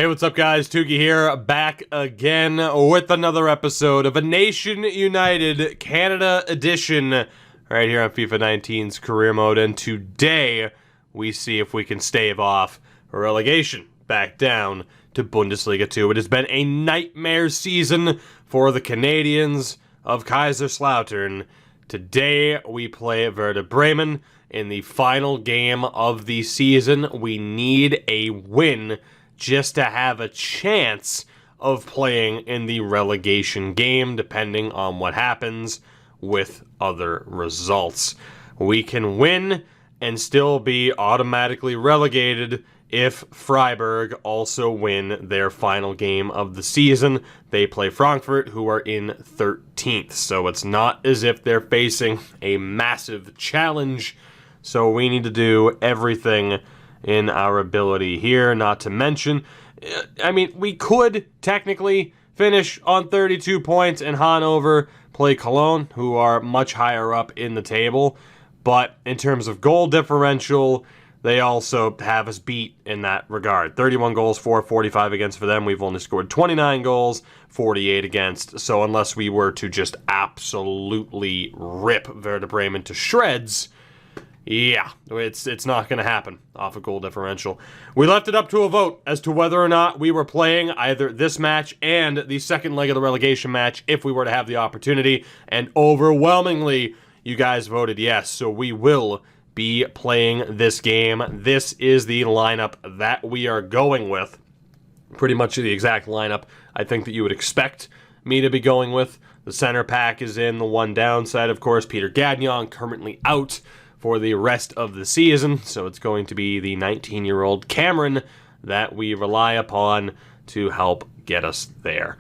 Hey, what's up guys? Tuki here, back again with another episode of A Nation United Canada Edition right here on FIFA 19's Career Mode, and today we see if we can stave off relegation back down to Bundesliga 2. It has been a nightmare season for the Canadians of Kaiserslautern. Today we play Werder Bremen in the final game of the season. We need a win just to have a chance of playing in the relegation game, depending on what happens with other results. We can win and still be automatically relegated if Freiburg also win their final game of the season. They play Frankfurt, who are in 13th, so it's not as if they're facing a massive challenge, so we need to do everything in our ability here, not to mention, I mean, we could technically finish on 32 points and Hannover play Cologne, who are much higher up in the table, but in terms of goal differential, they also have us beat in that regard. 31 goals for, 45 against for them. We've only scored 29 goals, 48 against, so unless we were to just absolutely rip Werder Bremen to shreds, yeah, it's not going to happen off a goal differential. We left it up to a vote as to whether or not we were playing either this match and the second leg of the relegation match if we were to have the opportunity, and overwhelmingly, you guys voted yes, so we will be playing this game. This is the lineup that we are going with. Pretty much the exact lineup I think that you would expect me to be going with. The center pack is in. The one downside, of course, Peter Gagnon currently out for the rest of the season, so it's going to be the 19-year-old Cameron that we rely upon to help get us there.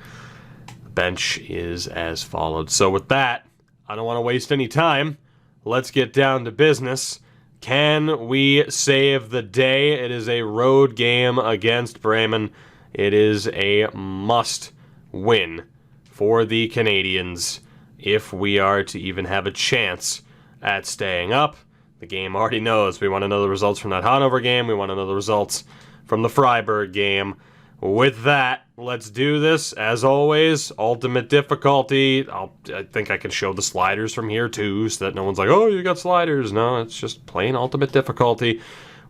The bench is as followed. So with that, I don't want to waste any time. Let's get down to business. Can we save the day? It is a road game against Bremen. It is a must-win for the Canadians if we are to even have a chance at staying up. The game already knows we want to know the results from that Hannover game. We want to know the results from the Freiburg game. With that, let's do this. As always, ultimate difficulty. I think I can show the sliders from here too, so that no one's like, oh, you got sliders. No, it's just plain ultimate difficulty.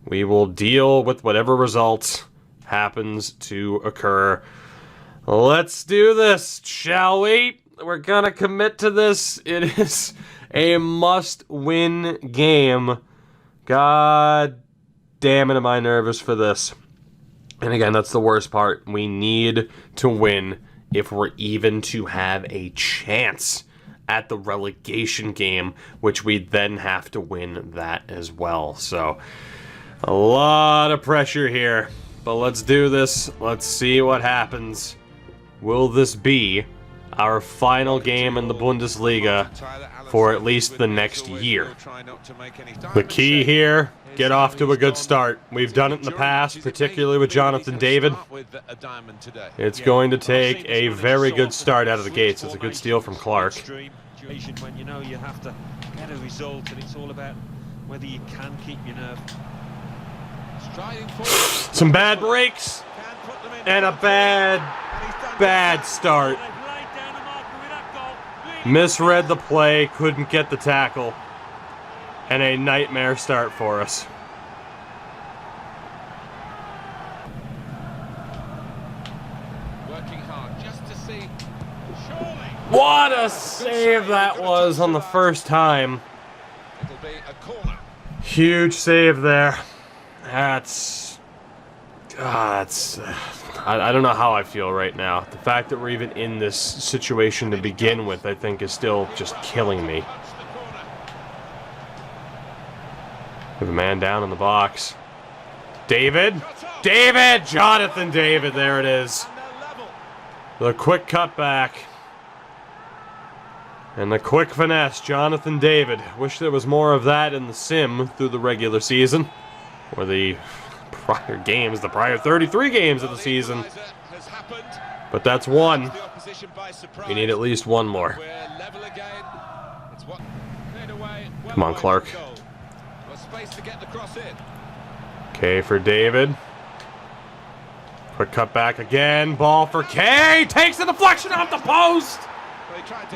We will deal with whatever results happens to occur. Let's do this, shall we? We're gonna commit to this. It is a must-win game. God damn it, am I nervous for this. And again, that's the worst part. We need to win if we're even to have a chance at the relegation game, which we then have to win that as well. So, a lot of pressure here. But let's do this. Let's see what happens. Will this be our final game in the Bundesliga for at least the next year? The key here, get off to a good start. We've done it in the past, particularly with Jonathan David. It's going to take a very good start out of the gates. It's a good steal from Clark. When you know you have to get a result, and it's all about whether you can keep your nerve. Some bad breaks and a bad start. Misread the play, couldn't get the tackle, and a nightmare start for us. Working hard just to see. Surely. What a save that was on the first time. It'll be a corner. Huge save there. I don't know how I feel right now. The fact that we're even in this situation to begin with, I think, is still just killing me. We have a man down in the box. David! David! Jonathan David, there it is. The quick cutback. And the quick finesse, Jonathan David. Wish there was more of that in the sim through the regular season. Or the prior games, the prior 33 games of the season. But that's one. We need at least one more. Come on, Clark. Okay, for David. Quick cut back again. Ball for Kay. Takes the deflection off the post.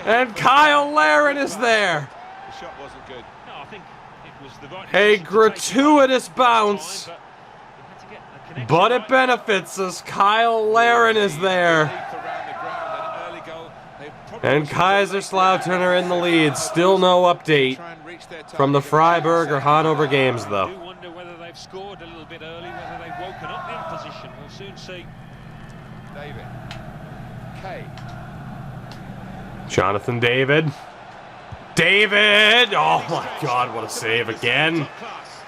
And Kyle Larin is there. The shot wasn't good. No, I think it was the right A decision to take gratuitous it bounce. time, but he had to get a connection But it right. benefits us. Kyle Larin is there. Around the ground, an early goal. They probably And Kaiserslautern are in the lead. Still no update try and reach their target. from the Freiburg or Hanover games, I though. do wonder whether they've scored a little bit early, whether they've woken up the opposition. We'll soon see. David. Kay. Jonathan David. David! Oh my God, what a save again. Top class.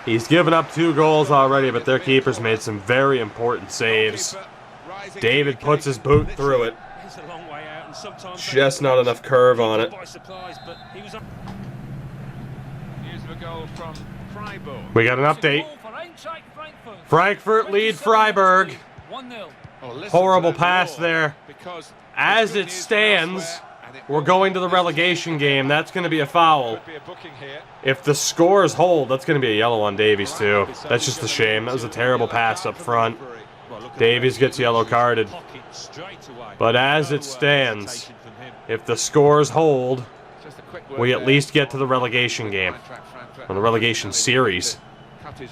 He's given up 2 goals already, but their keeper's made some very important saves. David puts his boot through it. It's a long way out, and sometimes Just not enough curve on it. by surprise, but he was up. News of a goal from Freiburg. We got an update. Frankfurt lead Freiburg. 1-0. Oh, listen Horrible to that pass roar, there. because As there's it good news stands, elsewhere, and it we're will going to the this relegation game. That's going to be a foul. could be a booking here. If the scores hold, that's going to be a yellow on Davies, too. That's just a shame. That was a terrible pass up front. Well, look at Davies that. gets yellow carded. Pocket straight away. But as No, it stands, hesitation from him. if the scores hold, Just a quick word we at there. least get to the relegation game. Or the relegation series. Cut his-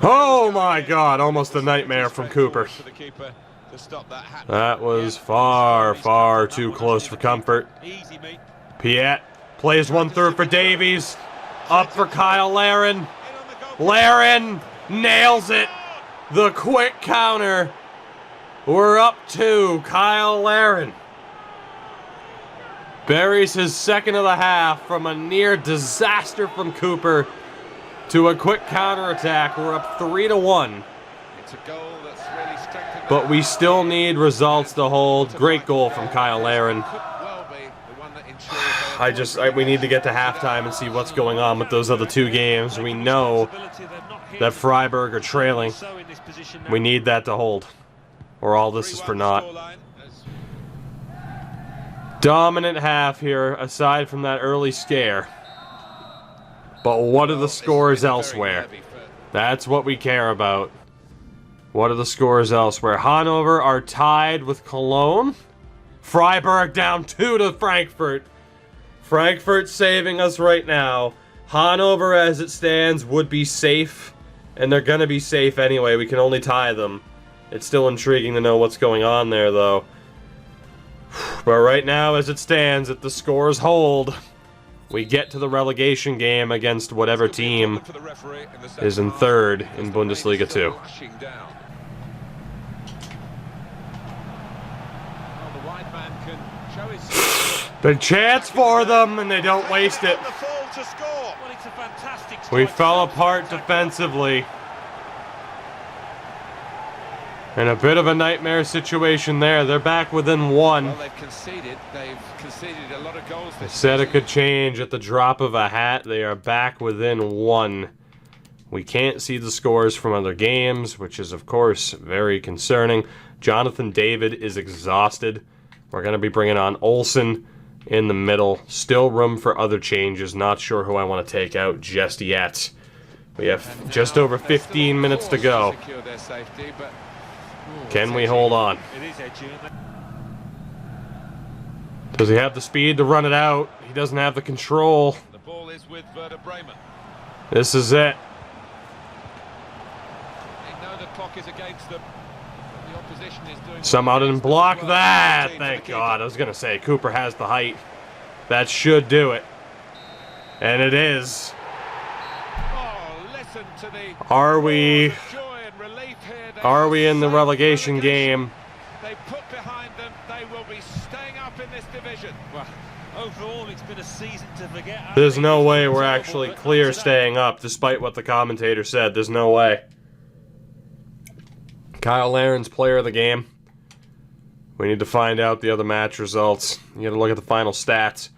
Oh my God, almost a nightmare from Cooper. For the keeper to stop that happening. That was far, far too close for comfort. Easy, mate. Piet plays one through for Davies. Up for Kyle Larin. In on the goal. Larin nails it. The quick counter. We're up 2. Kyle Larin buries his second of the half from a near disaster from Cooper to a quick counterattack. We're up 3-1. It's a goal that's really strengthened. But we still need results to hold. Great goal from Kyle Larin. Could well be the one that ensures they We need to get to halftime and see what's going on with those other 2 games. We know that Freiburg are trailing. So in this position now. We need that to hold, or all this is for naught. Dominant half here, aside from that early scare. But what are the scores elsewhere? That's what we care about. What are the scores elsewhere? Hanover are tied with Cologne. Freiburg down 2 to Frankfurt. Frankfurt saving us right now. Hanover, as it stands, would be safe. And they're going to be safe anyway. We can only tie them. It's still intriguing to know what's going on there, though. But right now, as it stands, if the scores hold, we get to the relegation game against whatever team is in 3rd in Bundesliga 2. Big chance for them, and they don't waste it. Well, it's a fantastic We strike. fell apart defensively. And a bit of a nightmare situation there. They're back within 1. Well, they've conceded. They've conceded a lot of goals this Said it season. could change at the drop of a hat. They are back within 1. We can't see the scores from other games, which is, of course, very concerning. Jonathan David is exhausted. We're going to be bringing on Olsen in the middle. Still room for other changes. Not sure who I want to take out just yet. We have just over 15 minutes to go. Secure their safety, but Can we hold on? It is edgy, isn't it? Does he have the speed to run it out? He doesn't have the control. the ball is with Werder Bremen. This is it. They know the clock is against them. The opposition is doing Somehow didn't block well. that. Team Thank for the keeper. God. I was going to say, Cooper has the height. That should do it. And it is. Oh, listen to the Are we... roars of joy and relief here. They Are we in the saved relegation game? They put behind them. They will be staying up in this division. Well, overall, it's been a season to forget. There's no way we're Terrible, actually but clear up to that. staying up, despite what the commentator said. There's no way. Kyle Larin's player of the game. We need to find out the other match results. You got to look at the final stats.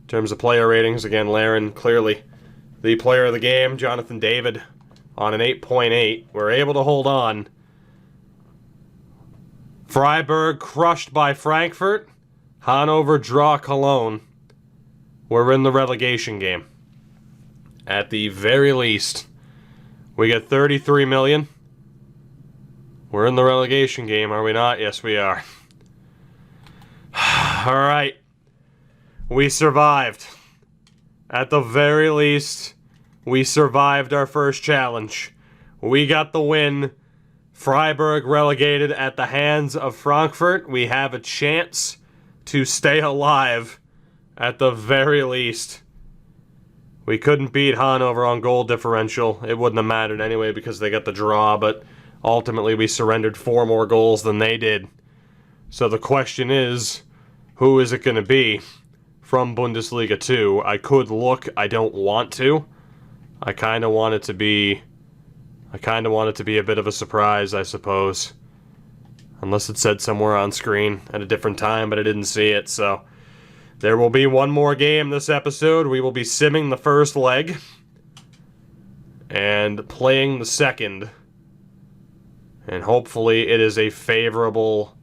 In terms of player ratings, again, Larin clearly the player of the game. Jonathan David on an 8.8. We're able to hold on. Freiburg crushed by Frankfurt. Hanover draw Cologne. We're in the relegation game. At the very least. We get 33 million. We're in the relegation game, are we not? Yes, we are. Alright. We survived. At the very least, we survived our first challenge. We got the win. Freiburg relegated at the hands of Frankfurt. We have a chance to stay alive at the very least. We couldn't beat Hanover on goal differential. It wouldn't have mattered anyway because they got the draw, but ultimately we surrendered 4 more goals than they did. So the question is, who is it going to be from Bundesliga 2? I could look. I don't want to. I kind of want it to be a bit of a surprise, I suppose. Unless it said somewhere on screen at a different time, but I didn't see it, so there will be one more game this episode. We will be simming the first leg and playing the second. And hopefully it is a favorable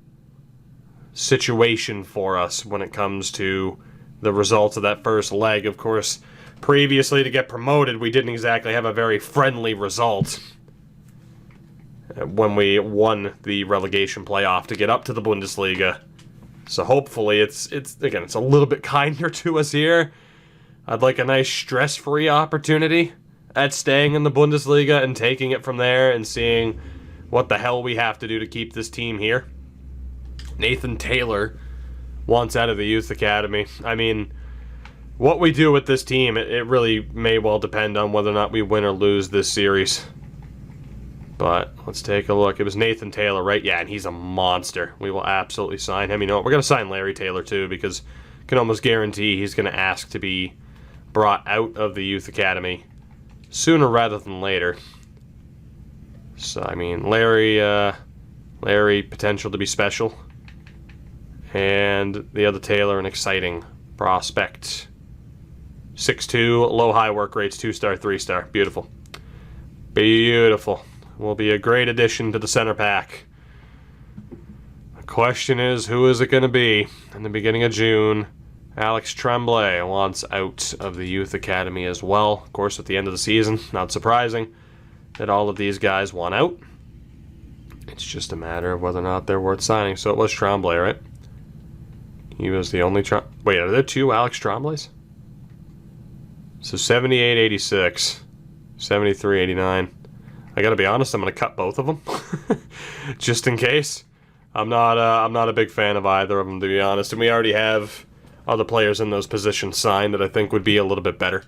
situation for us when it comes to the results of that first leg. Of course, previously to get promoted, we didn't exactly have a very friendly result when we won the relegation playoff to get up to the Bundesliga. So hopefully it's a little bit kinder to us here. I'd like a nice stress-free opportunity at staying in the Bundesliga and taking it from there and seeing what the hell we have to do to keep this team here. Nathan Taylor wants out of the youth academy. I mean, what we do with this team, it really may well depend on whether or not we win or lose this series. But let's take a look. It was Nathan Taylor, right? Yeah, and he's a monster. We will absolutely sign him. You know what? We're going to sign Larry Taylor, too, because I can almost guarantee he's going to ask to be brought out of the youth academy sooner rather than later. So, I mean, Larry, potential to be special. And the other Taylor, an exciting prospect. 6'2", low-high work rates, 2-star, 3-star. Beautiful. Beautiful. Will be a great addition to the center pack. The question is, who is it going to be? In the beginning of June, Alex Tremblay wants out of the youth academy as well. Of course, at the end of the season, not surprising that all of these guys want out. It's just a matter of whether or not they're worth signing. So it was Tremblay, right? He was the only... Wait, are there 2 Alex Tremblays? So 78-86, 73-89. I gotta be honest, I'm gonna cut both of them, just in case. I'm not a big fan of either of them, to be honest, and we already have other players in those positions signed that I think would be a little bit better.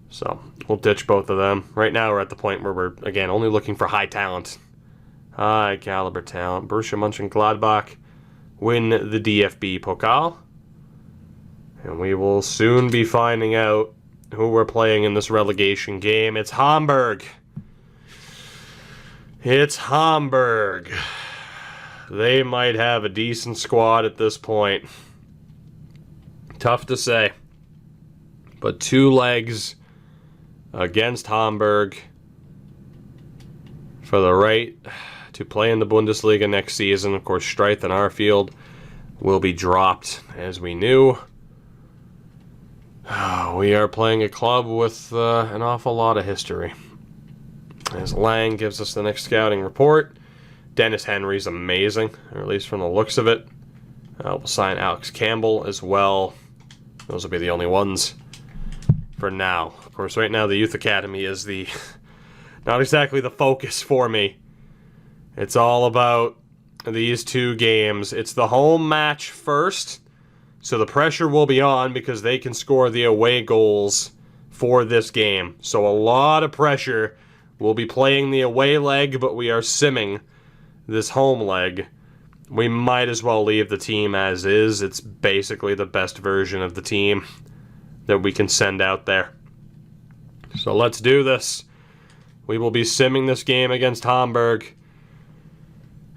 So we'll ditch both of them. Right now we're at the point where we're, again, only looking for high talent. High caliber talent. Borussia Mönchengladbach win the DFB Pokal. And we will soon be finding out who we're playing in this relegation game. It's Hamburg. It's Hamburg. They might have a decent squad at this point. Tough to say. But 2 legs against Hamburg for the right to play in the Bundesliga next season. Of course, Streith and Arfield will be dropped, as we knew. We are playing a club with an awful lot of history. As Lang gives us the next scouting report, Dennis Henry's amazing, or at least from the looks of it. We'll sign Alex Campbell as well. Those will be the only ones for now. Of course, right now the Youth Academy is the not exactly the focus for me. It's all about these 2 games. It's the home match first, so the pressure will be on because they can score the away goals for this game. So a lot of pressure. We'll be playing the away leg, but we are simming this home leg. We might as well leave the team as is. It's basically the best version of the team that we can send out there. So let's do this. We will be simming this game against Hamburg.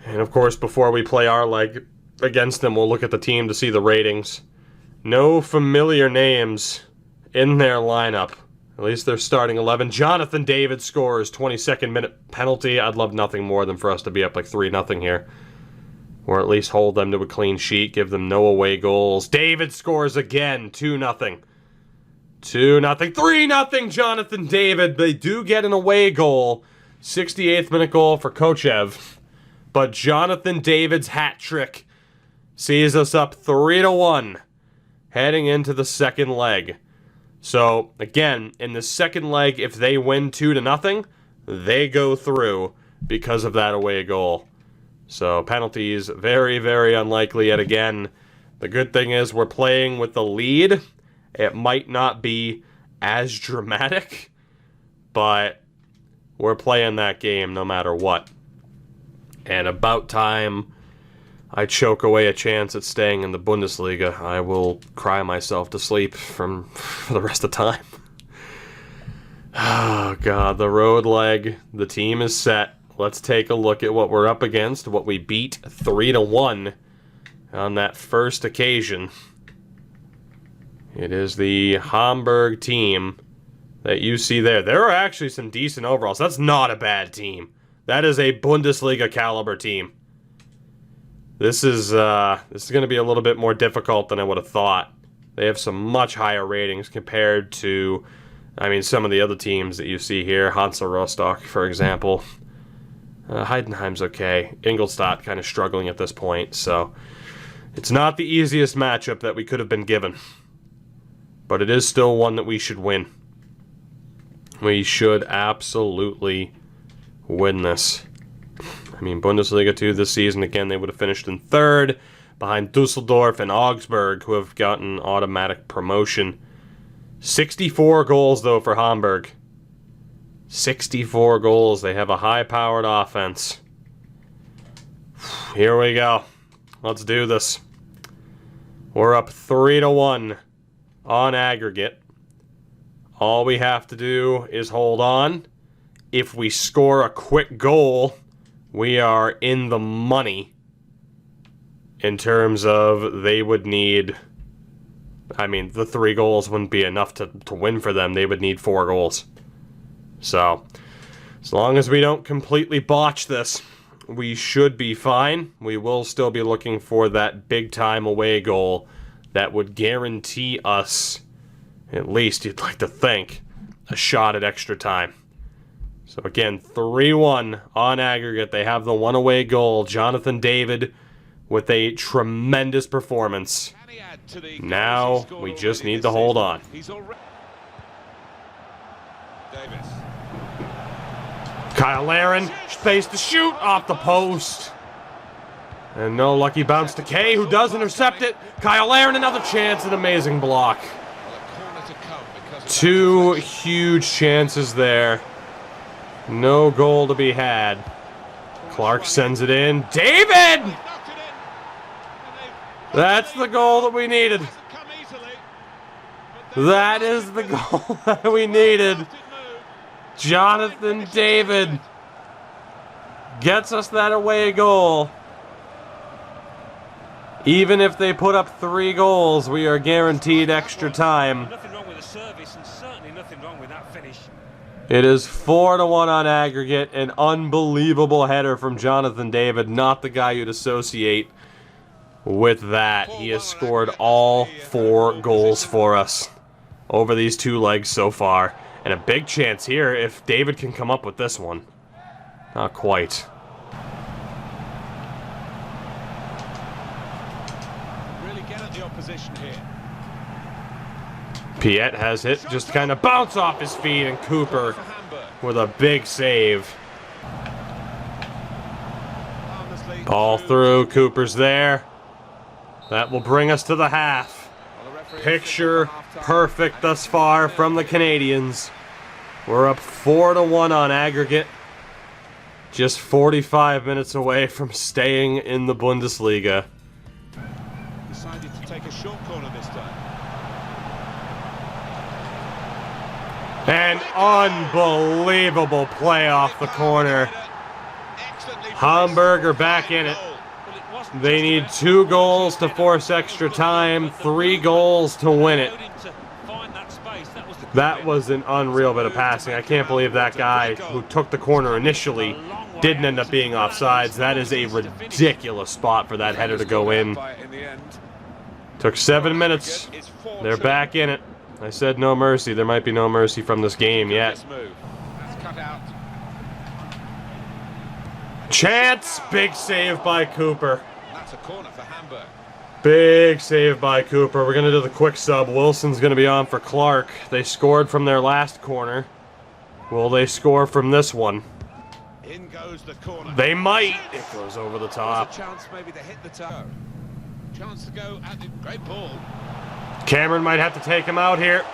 And of course, before we play our leg against them, we'll look at the team to see the ratings. No familiar names in their lineup. At least they're starting 11. Jonathan David scores, 22nd minute penalty. I'd love nothing more than for us to be up like 3-0 here. Or at least hold them to a clean sheet, give them no away goals. David scores again, 2-0. 2-0, 3-0, Jonathan David. They do get an away goal. 68th minute goal for Kochev. But Jonathan David's hat trick sees us up 3-1 heading into the second leg. So, again, in the second leg, if they win 2-0, they go through because of that away goal. So, penalties, very, very unlikely yet again. The good thing is we're playing with the lead. It might not be as dramatic, but we're playing that game no matter what. And about time I choke away a chance at staying in the Bundesliga. I will cry myself to sleep for the rest of the time. Oh, God, the road leg. The team is set. Let's take a look at what we're up against, what we beat 3-1 on that first occasion. It is the Hamburg team that you see there. There are actually some decent overalls. That's not a bad team. That is a Bundesliga caliber team. This is going to be a little bit more difficult than I would have thought. They have some much higher ratings compared to, I mean, some of the other teams that you see here. Hansa Rostock, for example. Heidenheim's okay. Ingolstadt kind of struggling at this point, so it's not the easiest matchup that we could have been given. But it is still one that we should win. We should absolutely win this. I mean, Bundesliga 2 this season, again, they would have finished in third behind Dusseldorf and Augsburg, who have gotten automatic promotion. 64 goals, though, for Hamburg. 64 goals. They have a high-powered offense. Here we go. Let's do this. We're up 3-1 on aggregate. All we have to do is hold on. If we score a quick goal, we are in the money in terms of they would need... I mean, the 3 goals wouldn't be enough to win for them. They would need 4 goals. So, as long as we don't completely botch this, we should be fine. We will still be looking for that big-time away goal that would guarantee us, at least you'd like to think, a shot at extra time. So again, 3-1 on aggregate. They have the 1 away goal. Jonathan David with a tremendous performance. Now we just need to hold on. Kyle Larin, space to shoot off the post. And no lucky bounce to Kay, who does intercept it. Kyle Larin, another chance, an amazing block. 2 huge chances there. No goal to be had. Clark sends it in. David! That's the goal that we needed. That is the goal that we needed. Jonathan David gets us that away goal. Even if they put up 3 goals, we are guaranteed extra time. Nothing wrong with the service and certainly nothing wrong with that finish. It is 4-1 on aggregate. An unbelievable header from Jonathan David. Not the guy you'd associate with that. He has scored all 4 goals for us over these 2 legs so far. And a big chance here if David can come up with this one. Not quite. Really get at the opposition here. Piet has it, just kind of bounce off his feet, and Cooper with a big save. Ball through, Cooper's there. That will bring us to the half. Picture perfect thus far from the Canadians. We're up 4-1 on aggregate. Just 45 minutes away from staying in the Bundesliga. Decided to take a short corner this time. An unbelievable play off the corner. Hamburg are back in it. They need 2 goals to force extra time, 3 goals to win it. That was an unreal bit of passing. I can't believe that guy who took the corner initially didn't end up being offsides. That is a ridiculous spot for that header to go in. Took 7 minutes. They're back in it. I said no mercy. There might be no mercy from this game yet. This move. That's cut out. Chance! Big save by Cooper. That's a corner for Hamburg. Big save by Cooper. We're going to do the quick sub. Wilson's going to be on for Clark. They scored from their last corner. Will they score from this one? In goes the corner. They might. It goes over the top. There's a chance maybe to hit the toe. Chance to go at it. Great ball. Cameron might have to take him out here.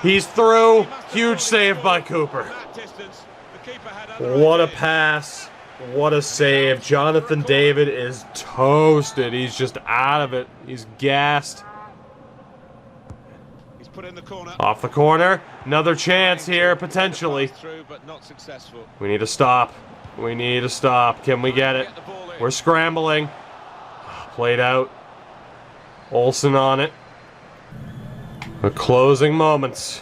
He's through. Huge save by Cooper. That distance, the keeper had other What a ideas. pass. What a save. Jonathan David is toasted. He's just out of it. He's gassed. He's put in the corner. Off the corner. Another chance here, potentially. Through, but not successful. We need to stop. We need to stop. Can we get it? Get the ball in. We're scrambling. Played out. Olsen on it. The closing moments.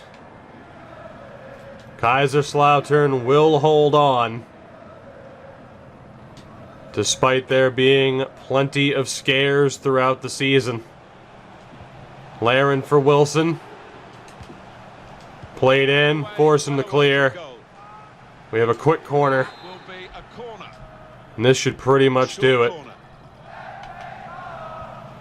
Kaiserslautern will hold on. Despite there being plenty of scares throughout the season. Laren for Wilson. Played in, force him to clear. We have a quick corner, Will be a corner. and this should pretty much do it. Corner.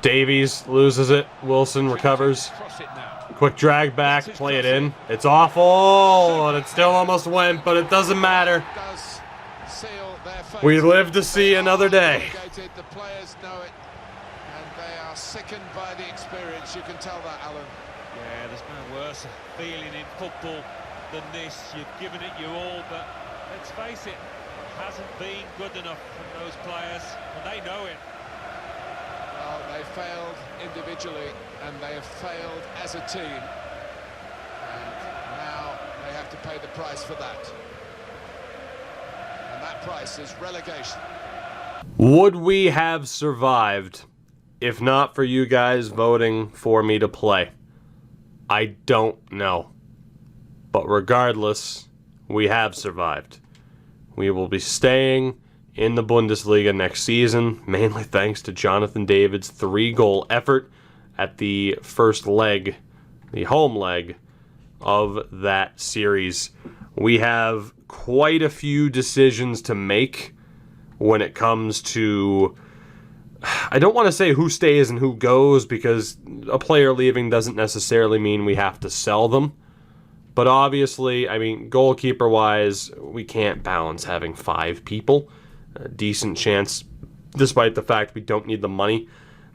Davies loses it. Wilson recovers. Cross it now. Quick drag back, play it in. It's awful, and it still almost went, but it doesn't matter. Does seal their fate. We live to see another day. The players know it, and they are sickened by the experience. You can tell that, Alan. Yeah, there's no worse feeling in football than this. You've given it your all, but let's face it, it hasn't been good enough from those players, and they know it. Well, they failed individually, and they have failed as a team. And now they have to pay the price for that. And that price is relegation. Would we have survived if not for you guys voting for me to play? I don't know. But regardless, we have survived. We will be staying in the Bundesliga next season, mainly thanks to Jonathan David's 3-goal effort at the first leg, the home leg of that series. We have quite a few decisions to make when it comes to, I don't want to say who stays and who goes, because a player leaving doesn't necessarily mean we have to sell them. But obviously, I mean, goalkeeper-wise, we can't balance having 5 people. A decent chance, despite the fact we don't need the money,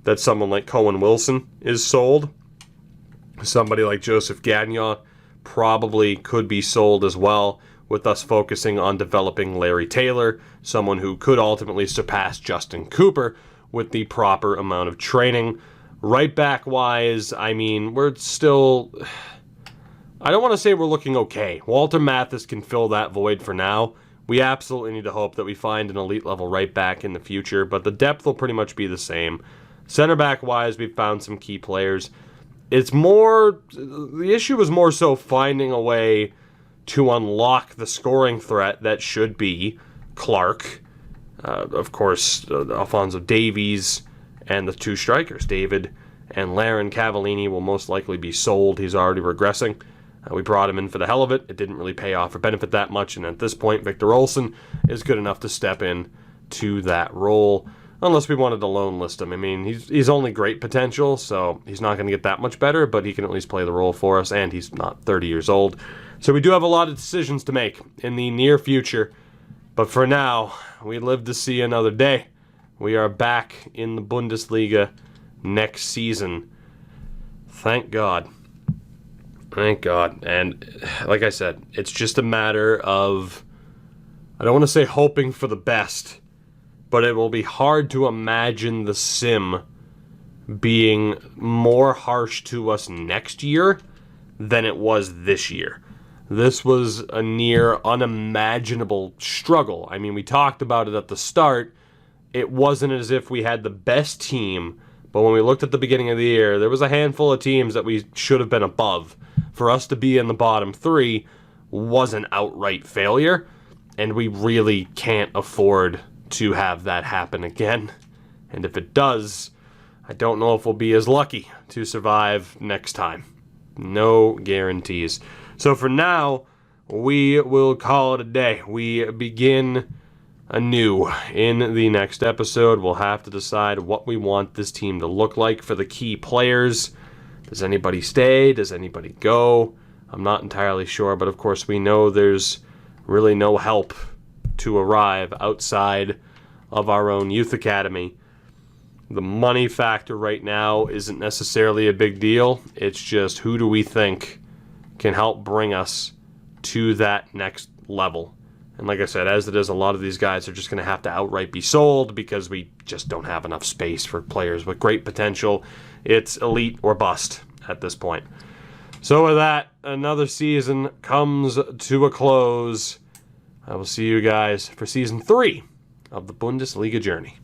that someone like Cohen Wilson is sold. Somebody like Joseph Gagnon probably could be sold as well, with us focusing on developing Larry Taylor, someone who could ultimately surpass Justin Cooper with the proper amount of training. Right back wise, I mean, we're still, I don't want to say we're looking okay. Walter Mathis can fill that void for now. We absolutely need to hope that we find an elite level right back in the future, but the depth will pretty much be the same. Center back wise, we've found some key players. It's more, the issue is more so finding a way to unlock the scoring threat that should be Clark, of course, Alphonso Davies, and the 2 strikers, David and Laren. Cavallini will most likely be sold. He's already regressing. We brought him in for the hell of it. It didn't really pay off or benefit that much, and at this point, Victor Olsen is good enough to step in to that role, unless we wanted to loan list him. I mean, he's only great potential, so he's not going to get that much better, but he can at least play the role for us, and he's not 30 years old. So we do have a lot of decisions to make in the near future, but for now, we live to see another day. We are back in the Bundesliga next season. Thank God. Thank God. And like I said, it's just a matter of, I don't want to say hoping for the best, but it will be hard to imagine the sim being more harsh to us next year than it was this year. This was a near unimaginable struggle. I mean, we talked about it at the start. It wasn't as if we had the best team, but when we looked at the beginning of the year, there was a handful of teams that we should have been above. For us to be in the bottom 3 was an outright failure, and we really can't afford to have that happen again. And if it does, I don't know if we'll be as lucky to survive next time. No guarantees. So for now, we will call it a day. We begin anew in the next episode. We'll have to decide what we want this team to look like for the key players. Does anybody stay? Does anybody go? I'm not entirely sure, but of course we know there's really no help to arrive outside of our own youth academy. The money factor right now isn't necessarily a big deal. It's just who do we think can help bring us to that next level. And like I said, as it is, a lot of these guys are just going to have to outright be sold because we just don't have enough space for players with great potential. It's elite or bust at this point. So with that, another season comes to a close. I will see you guys for Season 3 of the Bundesliga journey.